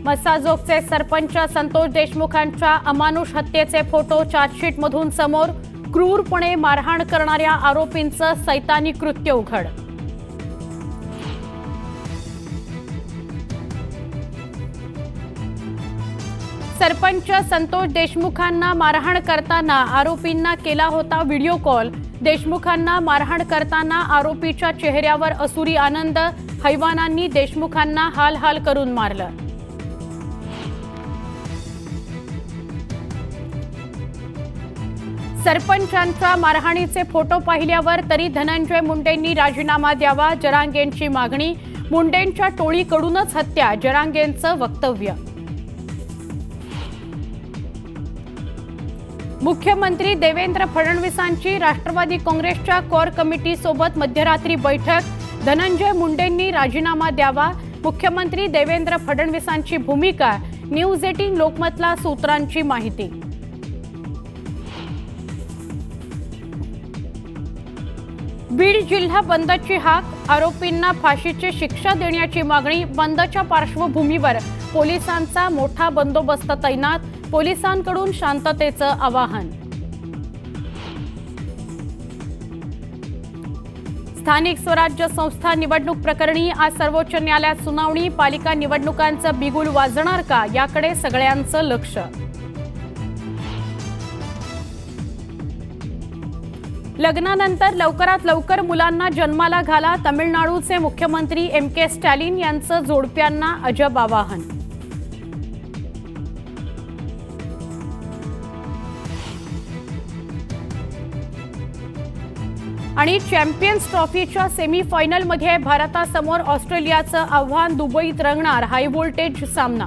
मसाजोगचे सरपंच संतोष देशमुखांच्या अमानुष हत्येचे फोटो चार्जशीटमधून समोर. क्रूरपणे मारहाण करणाऱ्या आरोपींचं सैतानी कृत्य उघड. सरपंच संतोष देशमुखांना मारहाण करताना आरोपींना केला होता व्हिडिओ कॉल. देशमुखांना मारहाण करताना आरोपीच्या चेहऱ्यावर असुरी आनंद. हैवानांनी देशमुखांना हाल हाल करून मारलं. सरपंचांच्या मारहाणीचे फोटो पाहिल्यावर तरी धनंजय मुंडेंनी राजीनामा द्यावा, जरांगेंची मागणी. मुंडेंच्या टोळीकडूनच हत्या, जरांगेंचं वक्तव्य. मुख्यमंत्री देवेंद्र फडणवीसांची राष्ट्रवादी काँग्रेसच्या कोर कमिटी सोबत मध्यरात्री बैठक. धनंजय मुंडेंनी राजीनामा द्यावा, मुख्यमंत्री देवेंद्र फडणवीसांची भूमिका. न्यूज 18 लोकमतला सूत्रांची माहिती. बीड जिल्हा बंदची हाक, आरोपींना फाशीची शिक्षा देण्याची मागणी. बंदच्या पार्श्वभूमीवर पोलिसांचा मोठा बंदोबस्त तैनात. पोलिसांकडून शांततेचं आवाहन. स्थानिक स्वराज्य संस्था निवडणूक प्रकरणी आज सर्वोच्च न्यायालयात सुनावणी. पालिका निवडणुकांचं बिगुल वाजणार का, याकडे सगळ्यांचं लक्ष. लग्नानंतर लवकरात लवकर मुलांना जन्माला घाला, तमिळनाडूचे मुख्यमंत्री MK स्टॅलिन यांचं जोडप्यांना अजब आवाहन. आणि चॅम्पियन्स ट्रॉफीच्या सेमीफायनलमध्ये भारतासमोर ऑस्ट्रेलियाचं आव्हान. दुबईत रंगणार हाय व्होल्टेज सामना.